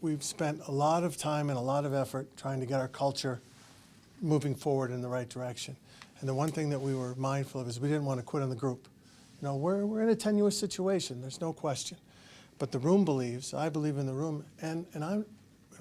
We've spent a lot of time and a lot of effort trying to get our culture moving forward in the right direction. And the one thing that we were mindful of is we didn't want to quit on the group. You know, we're in a tenuous situation, there's no question. But the room believes, I believe in the room, and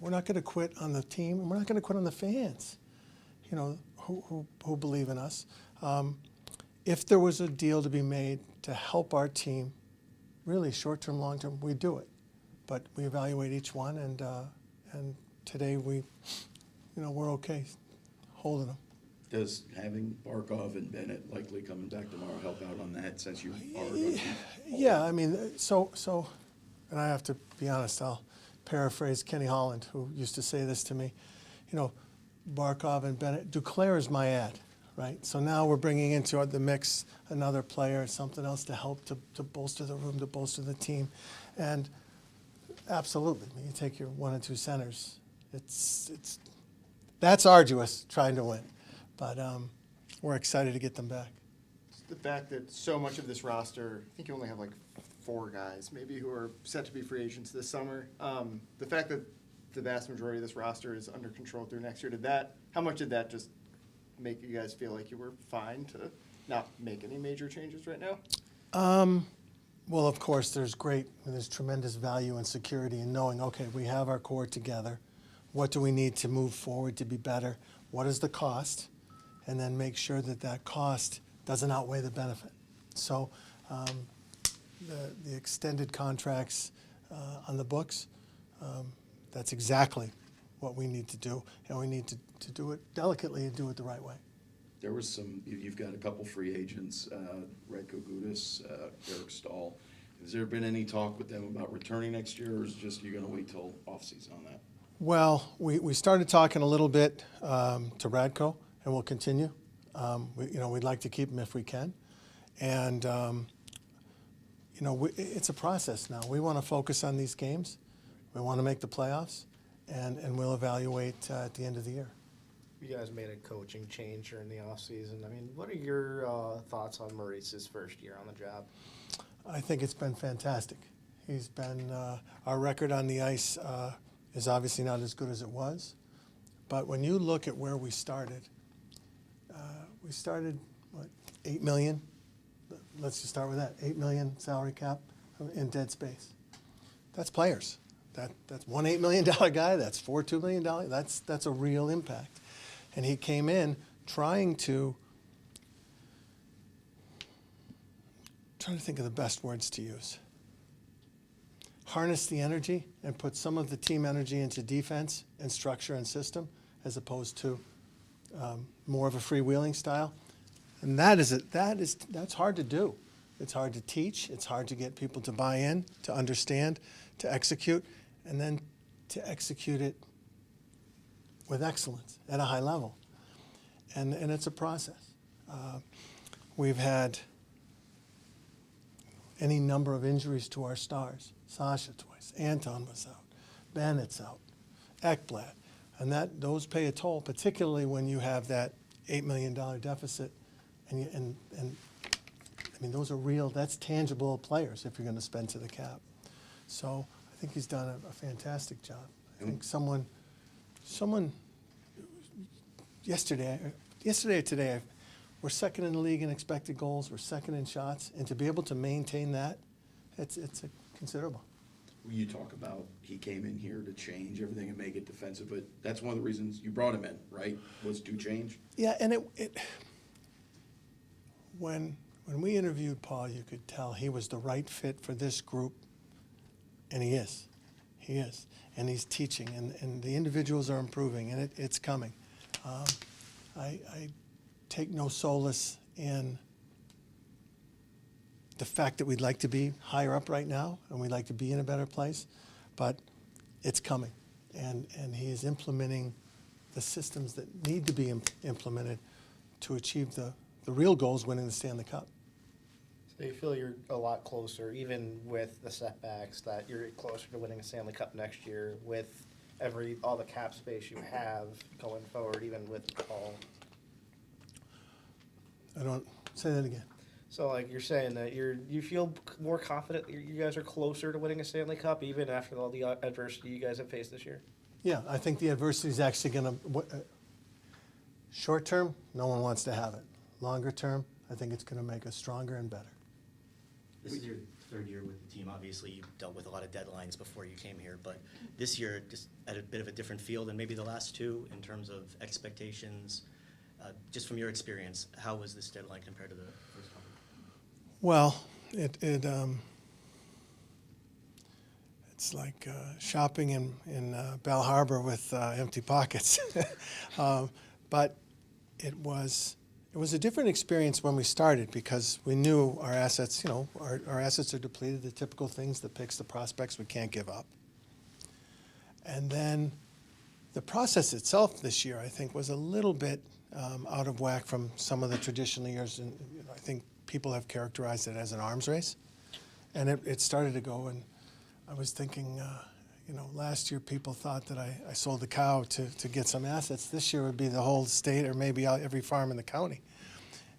we're not going to quit on the team, and we're not going to quit on the fans, you know, who believe in us. If there was a deal to be made to help our team, really short-term, long-term, we'd do it. But we evaluate each one, and today we're okay holding them. Does having Barkov and Bennett likely coming back tomorrow help out on that, since you are going to? Yeah, I mean, so, and I have to be honest, I'll paraphrase Kenny Holland, who used to say this to me, you know, Barkov and Bennett, Duclair is my ad, right? So now we're bringing into the mix another player, something else to help to bolster the room, to bolster the team. And absolutely, when you take your 1 and 2 centers, that's arduous trying to win. But we're excited to get them back. The fact that so much of this roster, I think you only have like 4 guys maybe who are set to be free agents this summer. The fact that the vast majority of this roster is under control through next year, how much did that just make you guys feel like you were fine to not make any major changes right now? Well, of course, there's tremendous value and security in knowing, okay, we have our core together. What do we need to move forward to be better? What is the cost? And then make sure that that cost doesn't outweigh the benefit. So the extended contracts on the books, that's exactly what we need to do. And we need to do it delicately and do it the right way. There was you've got a couple free agents, Radko Gudas, Eric Stahl. Has there been any talk with them about returning next year, or is it just you're going to wait till off-season on that? Well, we started talking a little bit to Radko, and we'll continue. We'd like to keep him if we can. And, it's a process now. We want to focus on these games. We want to make the playoffs, and we'll evaluate at the end of the year. You guys made a coaching change during the offseason. I mean, what are your thoughts on Maurice's first year on the job? I think it's been fantastic. He's been, our record on the ice is obviously not as good as it was. But when you look at where we started, what, $8 million? Let's just start with that. $8 million salary cap in dead space. That's players. That's one $8 million guy. That's 4 $2 million. That's a real impact. And he came in trying to think of the best words to use. Harness the energy and put some of the team energy into defense and structure and system, as opposed to more of a freewheeling style. And that's hard to do. It's hard to teach. It's hard to get people to buy in, to understand, to execute, and then to execute it with excellence at a high level. And it's a process. We've had any number of injuries to our stars. Sasha twice, Anton was out, Bennett's out, Ekblad. And those pay a toll, particularly when you have that $8 million deficit. And I mean, those are real, that's tangible players if you're going to spend to the cap. So I think he's done a fantastic job. I think someone yesterday or today, we're second in the league in expected goals, we're second in shots, and to be able to maintain that, it's considerable. You talk about he came in here to change everything and make it defensive, but that's one of the reasons you brought him in, right? Was to change? Yeah, and when we interviewed Paul, you could tell he was the right fit for this group, and he is. He is. And he's teaching, and the individuals are improving, and it's coming. I take no solace in the fact that we'd like to be higher up right now, and we'd like to be in a better place, but it's coming. And he is implementing the systems that need to be implemented to achieve the real goals, winning the Stanley Cup. So you feel you're a lot closer, even with the setbacks, that you're closer to winning a Stanley Cup next year with all the cap space you have going forward, even with Paul? I don't say that again. So, like, you're saying that you feel more confident you guys are closer to winning a Stanley Cup even after all the adversity you guys have faced this year? Yeah, I think the adversity is actually going to, short term, no one wants to have it. Longer term, I think it's going to make us stronger and better. This is your third year with the team. Obviously, you dealt with a lot of deadlines before you came here, but this year, just at a bit of a different feel than maybe the last two in terms of expectations. Just from your experience, how was this deadline compared to the first couple? Well, it's like shopping in Bell Harbor with empty pockets. But it was a different experience when we started because we knew our assets, our assets are depleted, the typical things, the picks, the prospects we can't give up. And then the process itself this year, I think, was a little bit out of whack from some of the traditional years. And I think people have characterized it as an arms race. And it started to go, and I was thinking, last year people thought that I sold the cow to get some assets. This year would be the whole state or maybe every farm in the county.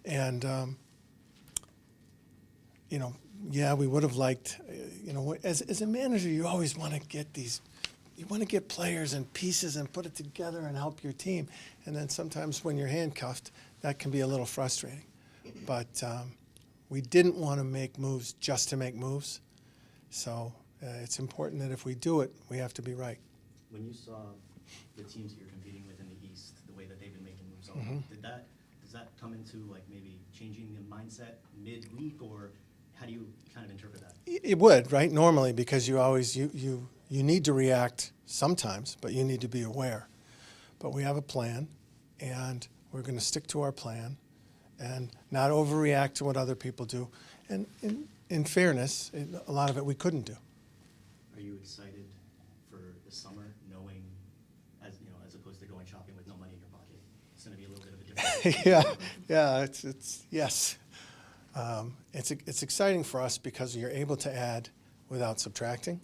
And, yeah, we would have liked, as a manager, you always want to get you want to get players and pieces and put it together and help your team. And then sometimes when you're handcuffed, that can be a little frustrating. But we didn't want to make moves just to make moves. So it's important that if we do it, we have to be right. When you saw the teams that you're competing with in the East, the way that they've been making moves, does that come into like maybe changing the mindset midweek, or how do you kind of interpret that? It would, right? Normally, because you always you need to react sometimes, but you need to be aware. But we have a plan, and we're going to stick to our plan, and not overreact to what other people do. And in fairness, a lot of it we couldn't do. Are you excited for the summer, knowing, as opposed to going shopping with no money in your pocket? It's going to be a little bit of a different. Yeah. It's yes. It's exciting for us because you're able to add without subtracting.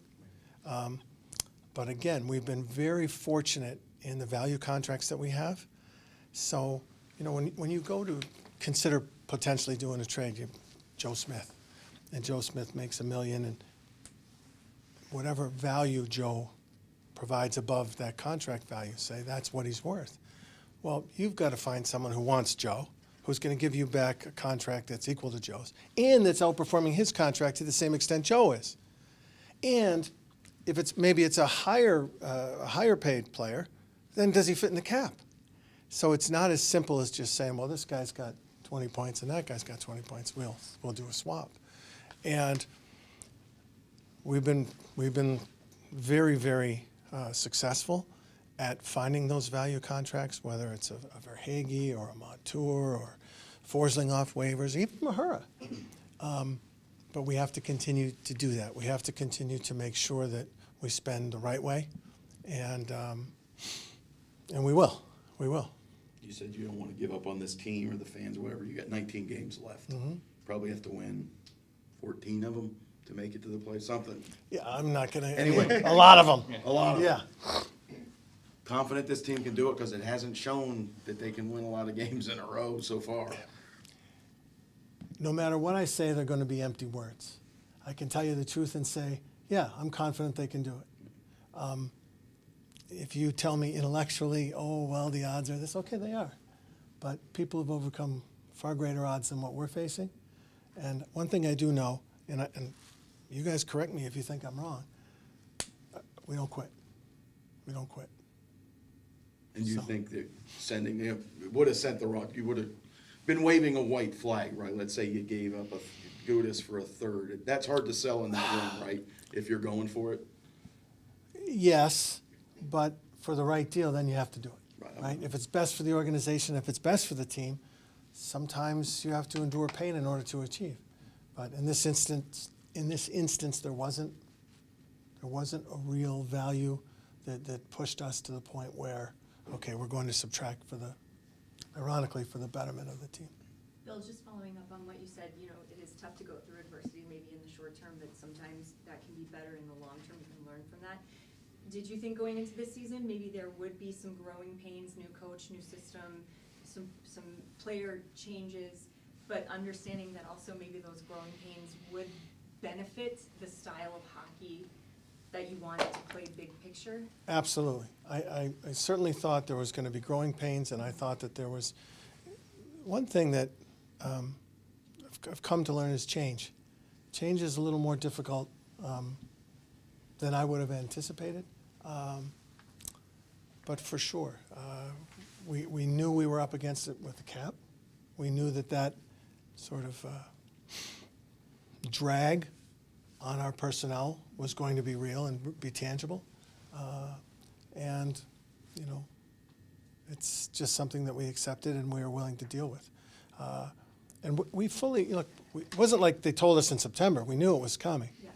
But again, we've been very fortunate in the value contracts that we have. So, when you go to consider potentially doing a trade, you have Joe Smith, and Joe Smith makes $1 million, and whatever value Joe provides above that contract value, say that's what he's worth. Well, you've got to find someone who wants Joe, who's going to give you back a contract that's equal to Joe's, and that's outperforming his contract to the same extent Joe is. And if it's a higher paid player, then does he fit in the cap? So it's not as simple as just saying, well, this guy's got 20 points and that guy's got 20 points. We'll do a swap. And we've been very, very successful at finding those value contracts, whether it's a Verhaeghe or a Montour or Forsling off waivers, even Mahura. But we have to continue to do that. We have to continue to make sure that we spend the right way, and we will. We will. You said you don't want to give up on this team or the fans or whatever. You got 19 games left. Mm-hmm. Probably have to win 14 of them to make it to the play. Something. Yeah, I'm not going to. Anyway. A lot of them. A lot of them. Yeah. Confident this team can do it because it hasn't shown that they can win a lot of games in a row so far. No matter what I say, they're going to be empty words. I can tell you the truth and say, yeah, I'm confident they can do it. If you tell me intellectually, oh, well, the odds are this, okay, they are. But people have overcome far greater odds than what we're facing. And one thing I do know, and you guys correct me if you think I'm wrong, we don't quit. We don't quit. And you think that would have sent the rock, you would have been waving a white flag, right? Let's say you gave up a Gudis for a third. That's hard to sell in that room, right? If you're going for it. Yes, but for the right deal, then you have to do it, Right. right? If it's best for the organization, if it's best for the team, sometimes you have to endure pain in order to achieve. But in this instance, there wasn't a real value that pushed us to the point where, okay, we're going to subtract ironically, for the betterment of the team. Bill, just following up on what you said, it is tough to go through adversity maybe in the short term, but sometimes that can be better in the long term. You can learn from that. Did you think going into this season maybe there would be some growing pains, new coach, new system, some player changes? but understanding that also maybe those growing pains would benefit the style of hockey that you wanted to play big picture? Absolutely. I certainly thought there was going to be growing pains, and I thought that there was one thing that I've come to learn is change. Change is a little more difficult than I would have anticipated. But for sure, we knew we were up against it with the cap. We knew that sort of drag on our personnel was going to be real and be tangible. And, you know, it's just something that we accepted and we were willing to deal with. And we fully, look, it wasn't like they told us in September. We knew it was coming. Yeah.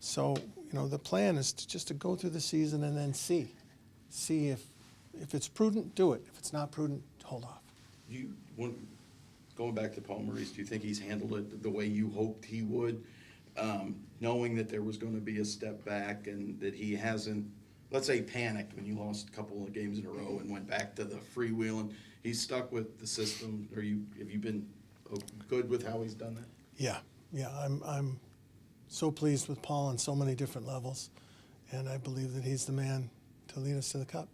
So, you know, the plan is just to go through the season and then see if it's prudent, do it. If it's not prudent, hold off. Going back to Paul Maurice, do you think he's handled it the way you hoped he would, knowing that there was going to be a step back and that he hasn't, let's say, panicked when you lost a couple of games in a row and went back to the freewheeling? He's stuck with the system. Have you been good with how he's done that? Yeah. I'm so pleased with Paul on so many different levels, and I believe that he's the man to lead us to the cup.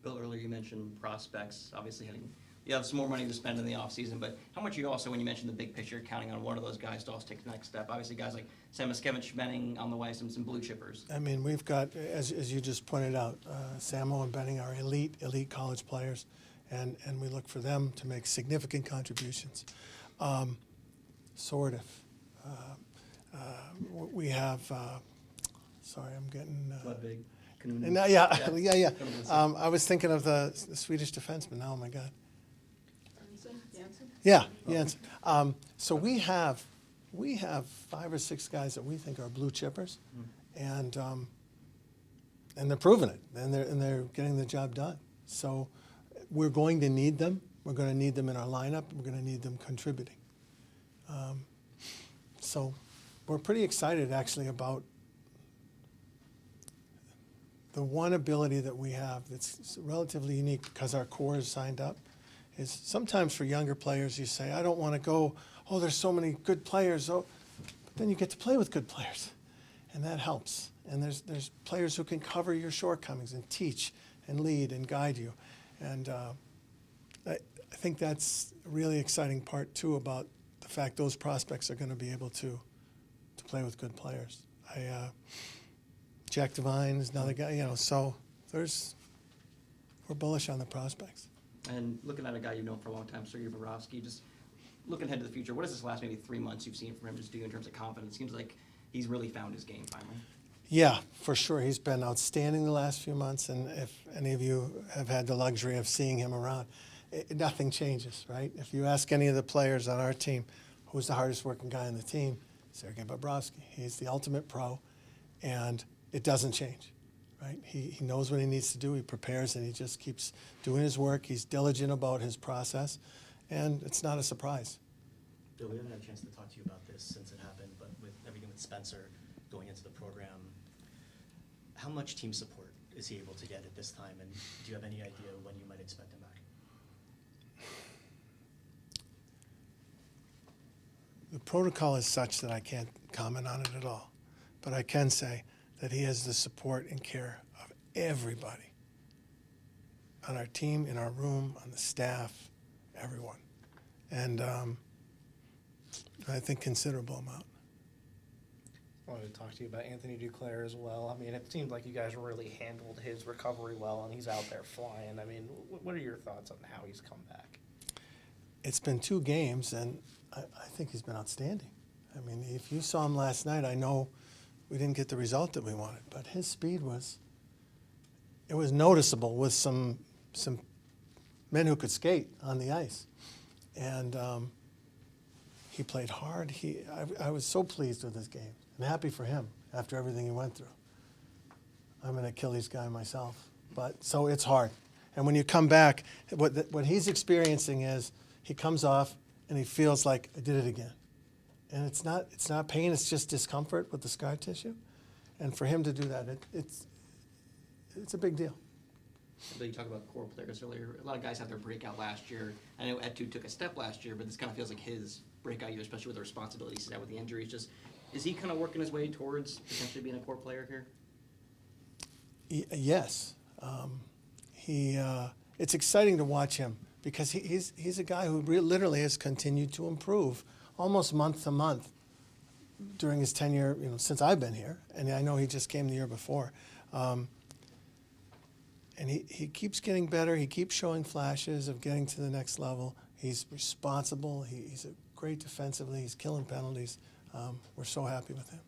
Bill, earlier you mentioned prospects, obviously you have some more money to spend in the offseason, but how much are you also, when you mentioned the big picture, counting on one of those guys to also take the next step? Obviously guys like Sam Bennett on the way, some blue chippers. I mean, we've got, as you just pointed out, Samo and Benning are elite college players, and we look for them to make significant contributions. Sort of. We have, sorry, I'm getting... Ludwig. Yeah. I was thinking of the Swedish defenseman. Oh, my God. Yeah, Jansen. So we have 5 or 6 guys that we think are blue chippers, and they're proving it, and they're getting the job done. So we're going to need them. We're going to need them in our lineup. We're going to need them contributing. So we're pretty excited, actually, about the one ability that we have that's relatively unique because our core is signed up. Is sometimes for younger players you say, I don't want to go, oh, there's so many good players. Oh, but then you get to play with good players, and that helps. And there's players who can cover your shortcomings and teach and lead and guide you. And I think that's a really exciting part, too, about the fact those prospects are going to be able to play with good players. Jack Devine is another guy, you know, so we're bullish on the prospects. And looking at a guy you've known for a long time, Sergei Bobrovsky, just looking ahead to the future, what does this last maybe 3 months you've seen from him just do in terms of confidence? Seems like he's really found his game finally. Yeah, for sure. He's been outstanding the last few months, and if any of you have had the luxury of seeing him around, nothing changes, right? If you ask any of the players on our team, who's the hardest working guy on the team, Sergei Bobrovsky. He's the ultimate pro, and it doesn't change, right? He knows what he needs to do. He prepares, and he just keeps doing his work. He's diligent about his process, and it's not a surprise. Bill, we haven't had a chance to talk to you about this since it happened, but with everything with Spencer going into the program, how much team support is he able to get at this time, and do you have any idea when you might expect him back? The protocol is such that I can't comment on it at all, but I can say that he has the support and care of everybody on our team, in our room, on the staff, everyone. And I think considerable amount. I wanted to talk to you about Anthony Duclair as well. I mean, it seems like you guys really handled his recovery well, and he's out there flying. I mean, what are your thoughts on how he's come back? It's been 2 games, and I think he's been outstanding. I mean, if you saw him last night, I know we didn't get the result that we wanted, but his speed was noticeable with some men who could skate on the ice. And he played hard. I was so pleased with his game. I'm happy for him after everything he went through. I'm an Achilles guy myself, but so it's hard. And when you come back, what he's experiencing is he comes off and he feels like I did it again. And it's not pain, it's just discomfort with the scar tissue. And for him to do that, it's a big deal. Bill, you talked about core players earlier. A lot of guys had their breakout last year. I know Etu took a step last year, but this kind of feels like his breakout year, especially with the responsibilities he's had with the injuries. Just, is he kind of working his way towards potentially being a core player here? Yes. It's exciting to watch him because he's a guy who literally has continued to improve almost month to month during his tenure, since I've been here, and I know he just came the year before. And he keeps getting better. He keeps showing flashes of getting to the next level. He's responsible. He's great defensively. He's killing penalties. We're so happy with him.